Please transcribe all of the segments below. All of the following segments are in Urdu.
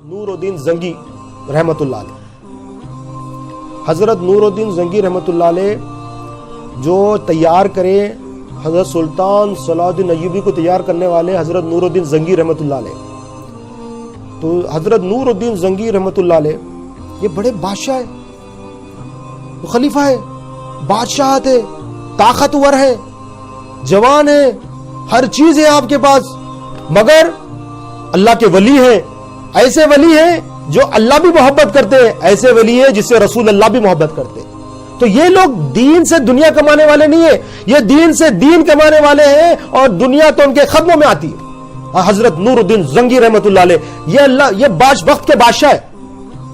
نور الدین زنگی رحمت اللہ علیہ. حضرت نور الدین زنگی رحمت اللہ علیہ جو تیار کرے حضرت سلطان صلاح الدین ایوبی کو تیار کرنے والے حضرت نور الدین زنگی رحمت اللہ علیہ. تو حضرت نور الدین زنگی رحمت اللہ علیہ یہ بڑے بادشاہ ہے, خلیفہ ہے, بادشاہ ہے, طاقتور ہے, جوان ہے, ہر چیز ہے آپ کے پاس, مگر اللہ کے ولی ہیں. ایسے ولی ہیں جو اللہ بھی محبت کرتے ہیں, ایسے ولی ہیں جس سے رسول اللہ بھی محبت کرتے ہیں. تو یہ لوگ دین سے دنیا کمانے والے نہیں ہیں, یہ دین سے دین کمانے والے ہیں, اور دنیا تو ان کے قدموں میں آتی ہے. حضرت نور الدین زنگی رحمت اللہ علیہ یہ وقت کے بادشاہ ہے,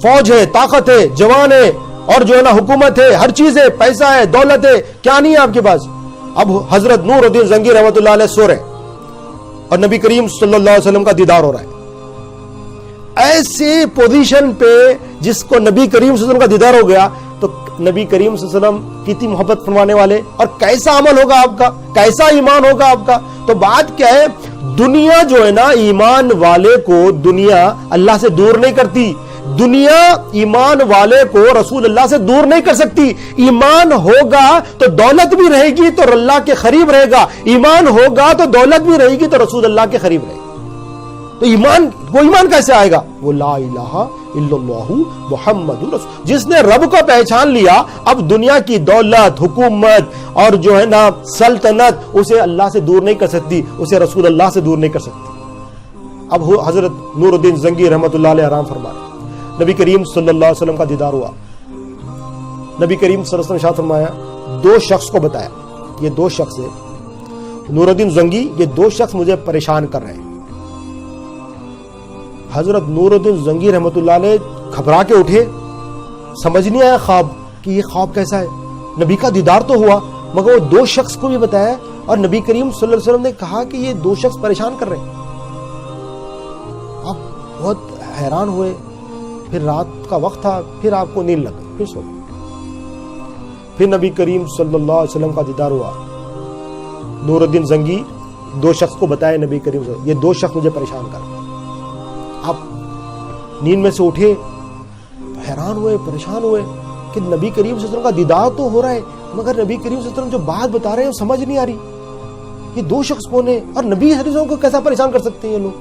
فوج ہے, طاقت ہے, جوان ہے, اور جو ہے نا حکومت ہے, ہر چیز ہے, پیسہ ہے, دولت ہے, کیا نہیں ہے آپ کے پاس. اب حضرت نور الدین زنگی رحمت اللہ علیہ سو رہے اور نبی کریم صلی اللہ علیہ وسلم کا دیدار ہو رہا ہے. ایسی پوزیشن پہ جس کو نبی کریم صلی اللہ علیہ وسلم کا دیدار ہو گیا, تو نبی کریم صلی اللہ علیہ وسلم کتنی محبت فرمانے والے, اور کیسا عمل ہوگا آپ کا, کیسا ایمان ہوگا آپ کا. تو بات کیا ہے, دنیا جو ہے نا ایمان والے کو دنیا اللہ سے دور نہیں کرتی, دنیا ایمان والے کو رسول اللہ سے دور نہیں کر سکتی. ایمان ہوگا تو دولت بھی رہے گی تو اللہ کے قریب رہے گا, ایمان ہوگا تو دولت بھی رہے گی تو رسول اللہ کے قریب رہے گا. تو وہ ایمان کیسے آئے گا؟ وہ لا الہ الا اللہ محمد رسول, جس نے رب کو پہچان لیا, اب دنیا کی دولت, حکومت اور جو ہے نا سلطنت اسے اللہ سے دور نہیں کر سکتی, اسے رسول اللہ سے دور نہیں کر سکتی. اب حضرت نور الدین زنگی رحمت اللہ علیہ آرام فرما رہے, نبی کریم صلی اللہ علیہ وسلم کا دیدار ہوا. نبی کریم صلی اللہ علیہ وسلم نے ارشاد فرمایا, دو شخص کو بتایا, یہ دو شخص ہے نور الدین زنگی, یہ دو شخص مجھے پریشان کر رہے ہیں. حضرت نور الدین زنگی رحمت اللہ علیہ گھبرا کے اٹھے, سمجھ نہیں آیا خواب کہ یہ خواب کیسا ہے. نبی کا دیدار تو ہوا, مگر وہ دو شخص کو بھی بتایا, اور نبی کریم صلی اللہ علیہ وسلم نے کہا کہ یہ دو شخص پریشان کر رہے ہیں. آپ بہت حیران ہوئے. پھر رات کا وقت تھا, پھر آپ کو نیند لگ گئی, پھر سو گئے. پھر نبی کریم صلی اللہ علیہ وسلم کا دیدار ہوا. نور الدین زنگی دو شخص کو بتایا نبی کریم صلی اللہ علیہ وسلم, یہ دو شخص مجھے پریشان کر رہے ہیں. آپ نیند میں سے اٹھے, حیران ہوئے, پریشان ہوئے کہ نبی کریم صلی اللہ علیہ وسلم کا دیدار تو ہو رہا ہے, مگر نبی کریم صلی اللہ علیہ وسلم جو بات بتا رہے ہیں وہ سمجھ نہیں آ رہی. یہ دو شخص کون ہیں, اور نبی صلی اللہ علیہ وسلم کو کیسا پریشان کر سکتے ہیں یہ لوگ.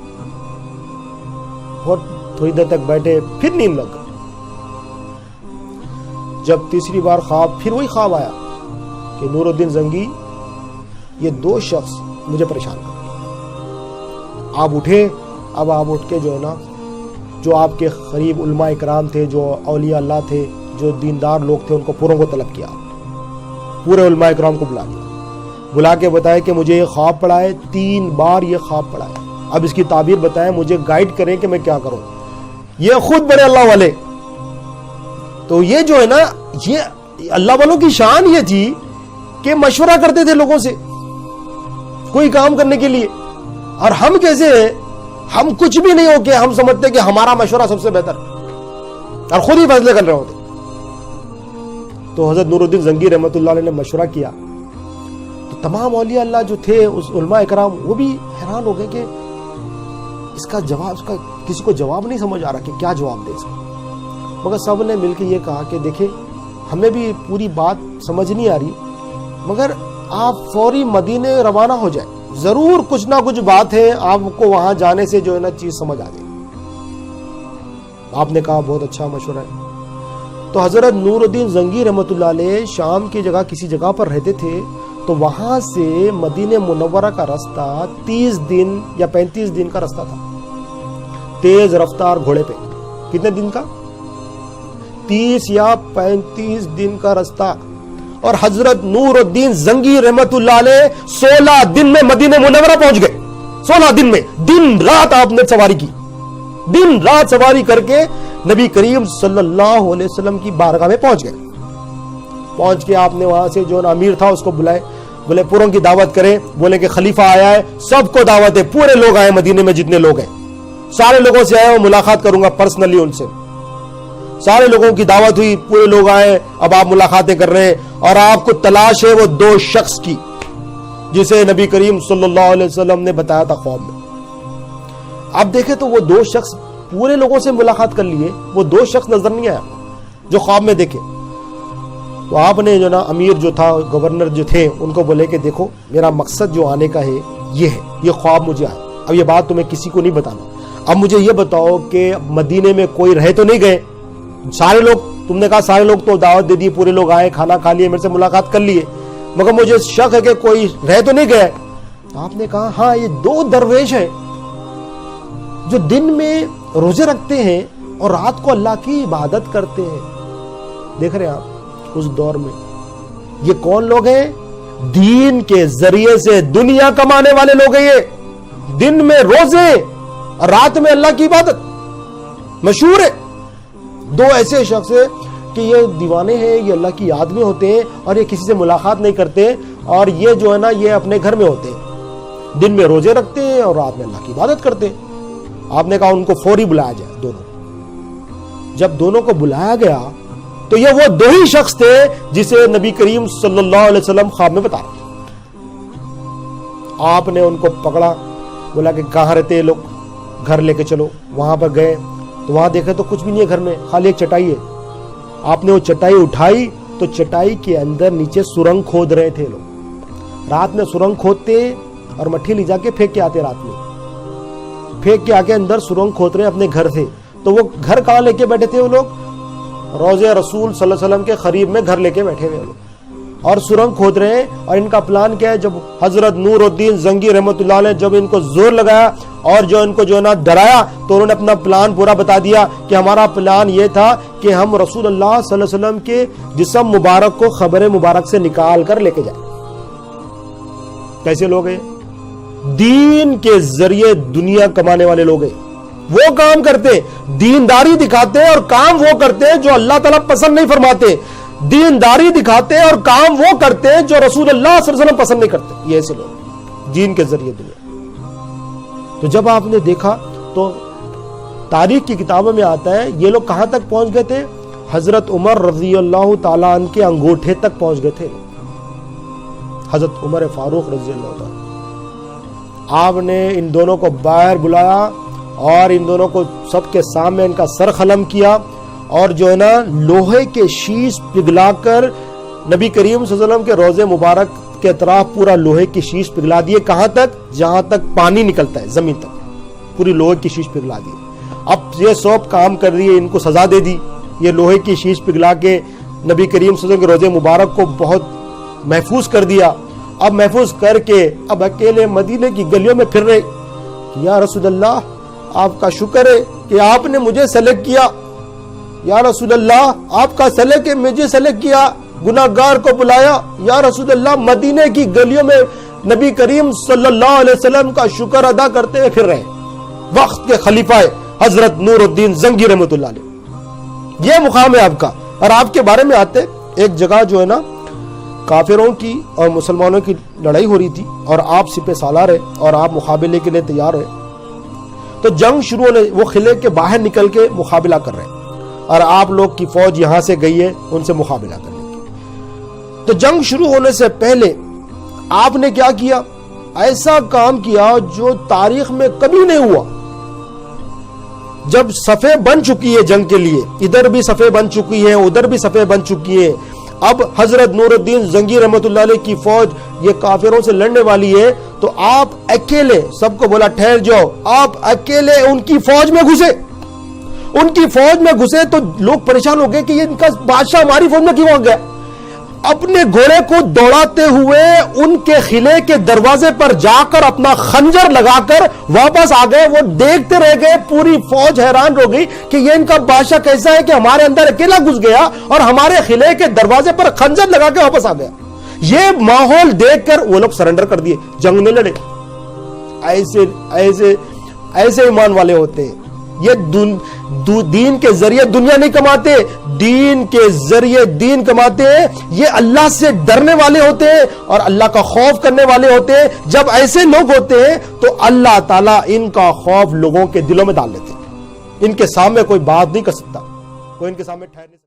اور تھوڑی دیر تک بیٹھے, پھر نیند لگ گئی. جب تیسری بار خواب, پھر وہی خواب آیا کہ نور الدین زنگی یہ دو شخص مجھے پریشان کر رہے ہیں. آپ اٹھے. اب آپ اٹھ کے جو ہے نا, جو آپ کے قریب علماء اکرام تھے, جو اولیاء اللہ تھے, جو دیندار لوگ تھے, ان کو پوروں کو طلب کیا. پورے علماء اکرام کو بلا کے بتایا کہ مجھے یہ خواب پڑا ہے, 3 بار یہ خواب پڑا ہے, اب اس کی تعبیر بتائیں, مجھے گائیڈ کریں کہ میں کیا کروں. یہ خود بڑے اللہ والے. تو یہ جو ہے نا, یہ اللہ والوں کی شان یہ تھی کہ مشورہ کرتے تھے لوگوں سے کوئی کام کرنے کے لیے. اور ہم کیسے ہیں, ہم کچھ بھی نہیں ہو کے ہم سمجھتے کہ ہمارا مشورہ سب سے بہتر, اور خود ہی فیصلے کر رہے ہوتے. تو حضرت نور الدین زنگی رحمت اللہ علیہ نے مشورہ کیا. تو تمام اولیاء اللہ جو تھے, اس علماء اکرام, وہ بھی حیران ہو گئے کہ اس کا جواب, اس کا کسی کو جواب نہیں سمجھ آ رہا کہ کیا جواب دے اس کا. مگر سب نے مل کے یہ کہا کہ دیکھیں, ہمیں بھی پوری بات سمجھ نہیں آ رہی, مگر آپ فوری مدینے روانہ ہو جائیں, ضرور کچھ نہ کچھ بات ہے, آپ کو وہاں جانے سے جو ہے نا چیز سمجھ آ جائے. آپ نے کہا بہت اچھا مشورہ ہے. تو حضرت نور الدین زنگی رحمت اللہ علیہ شام کی جگہ کسی جگہ پر رہتے تھے, تو وہاں سے مدینہ منورہ کا راستہ 30 دن یا 35 دن کا راستہ تھا, تیز رفتار گھوڑے پہ. کتنے دن کا؟ 30 یا 35 دن کا راستہ. اور حضرت نور الدین زنگی رحمت اللہ علیہ 16 دن میں مدینہ منورہ پہنچ گئے. 16 دن میں, دن رات آپ نے سواری کی, دن رات سواری کر کے نبی کریم صلی اللہ علیہ وسلم کی بارگاہ میں پہنچ گئے. پہنچ کے آپ نے وہاں سے جو امیر تھا اس کو بلائے, بولے پوروں کی دعوت کریں. بولے کہ خلیفہ آیا ہے, سب کو دعوت ہے, پورے لوگ آئے مدینے میں, جتنے لوگ ہیں سارے لوگوں سے آئے, ملاقات کروں گا پرسنلی ان سے. سارے لوگوں کی دعوت ہوئی, پورے لوگ آئے, اب آپ ملاقاتیں کر رہے ہیں, اور آپ کو تلاش ہے وہ 2 شخص کی جسے نبی کریم صلی اللہ علیہ وسلم نے بتایا تھا خواب میں. آپ دیکھیں تو وہ 2 شخص پورے لوگوں سے ملاقات کر لیے, وہ 2 شخص نظر نہیں آیا جو خواب میں دیکھے. تو آپ نے جو نا امیر جو تھا, گورنر جو تھے, ان کو بولے کہ دیکھو میرا مقصد جو آنے کا ہے, یہ خواب مجھے آیا, اب یہ بات تمہیں کسی کو نہیں بتانا. اب مجھے یہ بتاؤ کہ مدینے میں کوئی رہ تو نہیں گئے؟ سارے لوگ, تم نے کہا سارے لوگ تو دعوت دے دی, پورے لوگ آئے, کھانا کھا لیے, میرے سے ملاقات کر لیے, مگر مجھے شک ہے کہ کوئی رہ تو نہیں گئے. آپ نے کہا ہاں, یہ 2 درویش ہیں جو دن میں روزے رکھتے ہیں اور رات کو اللہ کی عبادت کرتے ہیں. دیکھ رہے ہیں آپ اس دور میں یہ کون لوگ ہیں؟ دین کے ذریعے سے دنیا کمانے والے لوگ ہیں. یہ دن میں روزے اور رات میں اللہ کی عبادت. مشہور ہے 2 ایسے شخص ہیں کہ یہ دیوانے ہیں, یہ اللہ کی یاد میں ہوتے ہیں اور یہ کسی سے ملاقات نہیں کرتے, اور یہ جو ہے نا یہ اپنے گھر میں ہوتے ہیں, دن میں روزے رکھتے ہیں اور رات میں اللہ کی عبادت کرتے ہیں. آپ نے کہا ان کو فوری بلایا جائے دونوں. جب دونوں کو بلایا گیا تو یہ وہ 2 ہی شخص تھے جسے نبی کریم صلی اللہ علیہ وسلم خواب میں بتا رہے. آپ نے ان کو پکڑا, بولا کہ کہاں رہتے ہیں لوگ, گھر لے کے چلو. وہاں پر گئے تو وہاں دیکھے تو کچھ بھی نہیں ہے گھر میں, خالی ایک چٹائی ہے. آپ نے وہ چٹائی اٹھائی تو چٹائی کے اندر نیچے سرنگ کھود رہے تھے لوگ. رات میں سرنگ کھودتے اور مٹھی لے جا کے پھینک کے آتے, رات میں پھینک کے آ کے اندر سرنگ کھود رہے اپنے گھر سے. تو وہ گھر کہاں لے کے بیٹھے تھے وہ لوگ؟ روضہ رسول صلی اللہ علیہ وسلم کے قریب میں گھر لے کے بیٹھے ہوئے لوگ اور سرنگ کھود رہے ہیں. اور ان کا پلان کیا ہے؟ جب حضرت نور الدین زنگی رحمۃ اللہ علیہ جب ان کو زور لگایا اور جو ان کو جو ہے نا ڈرایا, تو انہوں نے اپنا پلان پورا بتا دیا کہ ہمارا پلان یہ تھا کہ ہم رسول اللہ صلی اللہ علیہ وسلم کے جسم مبارک کو خبر مبارک سے نکال کر لے کے جائیں. کیسے لوگ ہیں؟ دین کے ذریعے دنیا کمانے والے لوگ ہیں. وہ کام کرتے, دینداری دکھاتے اور کام وہ کرتے جو اللہ تعالیٰ پسند نہیں فرماتے. دینداری دکھاتے اور کام وہ کرتے جو رسول اللہ صلی اللہ علیہ وسلم پسند نہیں کرتے. یہ ایسے لوگ دین کے ذریعے دنیا. تو جب آپ نے دیکھا تو تاریخ کی کتابوں میں آتا ہے یہ لوگ کہاں تک پہنچ گئے تھے؟ حضرت عمر رضی اللہ تعالیٰ عنہ کے انگوٹھے تک پہنچ گئے تھے. حضرت عمر فاروق رضی اللہ تعالیٰ. آپ نے ان دونوں کو باہر بلایا اور ان دونوں کو سب کے سامنے ان کا سر قلم کیا, اور جو ہے نا لوہے کے شیش پگھلا کر نبی کریم صلی اللہ علیہ وسلم کے روضے مبارک کے اطراف پورا لوہے کی شیش پگھلا دیے. کہاں تک؟ جہاں تک پانی نکلتا ہے زمین تک, پوری لوہے کی شیش پگھلا دی. اب یہ سب کام کر رہی ہے, ان کو سزا دے دی. یہ لوہے کی شیش پگھلا کے نبی کریم صلی اللہ علیہ وسلم کے روضے مبارک کو بہت محفوظ کر دیا. اب محفوظ کر کے اب اکیلے مدینے کی گلیوں میں پھر رہے. یا رسول اللہ, آپ کا شکر ہے کہ آپ نے مجھے سلیکٹ کیا. یا رسول اللہ, آپ کا سلیکٹ ہے, مجھے سلیکٹ کیا, گناہگار کو بلایا. یا رسول اللہ, مدینے کی گلیوں میں نبی کریم صلی اللہ علیہ وسلم کا شکر ادا کرتے ہوئے پھر رہے. وقت کے خلیفہ حضرت نور الدین زنگی رحمۃ اللہ علیہ, یہ مقام ہے آپ کا. اور آپ کے بارے میں آتے ایک جگہ جو ہے نا کافروں کی اور مسلمانوں کی لڑائی ہو رہی تھی, اور آپ سپہ سالار ہے اور آپ مقابلے کے لیے تیار ہے. تو جنگ شروع ہونے, وہ قلعے کے باہر نکل کے مقابلہ کر رہے ہیں, اور آپ لوگ کی فوج یہاں سے گئی ہے ان سے مقابلہ کرنے کی. تو جنگ شروع ہونے سے پہلے آپ نے کیا کیا؟ ایسا کام کیا جو تاریخ میں کبھی نہیں ہوا. جب صفیں بن چکی ہے جنگ کے لیے, ادھر بھی صفیں بن چکی ہیں, ادھر بھی صفیں بن چکی ہیں, اب حضرت نور الدین زنگی رحمۃ اللہ علیہ کی فوج یہ کافروں سے لڑنے والی ہے, تو آپ اکیلے, سب کو بولا ٹھہر جاؤ, آپ اکیلے ان کی فوج میں گھسے. ان کی فوج میں گھسے تو لوگ پریشان ہو گئے کہ یہ ان کا بادشاہ ہماری فوج میں کیوں آ گیا. اپنے گھوڑے کو دوڑاتے ہوئے ان کے قلعے کے دروازے پر جا کر اپنا خنجر لگا کر واپس آ گئے. وہ دیکھتے رہ گئے, پوری فوج حیران ہو گئی کہ یہ ان کا بادشاہ کیسا ہے کہ ہمارے اندر اکیلا گھس گیا اور ہمارے قلعے کے دروازے پر خنجر لگا کے واپس آ گیا. یہ ماحول دیکھ کر وہ لوگ سرنڈر کر دیے, جنگ میں لڑے. ایسے ایسے ایسے ایمان والے ہوتے ہیں. یہ دین کے ذریعے دنیا نہیں کماتے, دین کے ذریعے دین کماتے ہیں. یہ اللہ سے ڈرنے والے ہوتے ہیں اور اللہ کا خوف کرنے والے ہوتے ہیں. جب ایسے لوگ ہوتے ہیں تو اللہ تعالیٰ ان کا خوف لوگوں کے دلوں میں ڈال لیتے ہیں. ان کے سامنے کوئی بات نہیں کر سکتا, کوئی ان کے سامنے ٹھہر نہیں سکتا.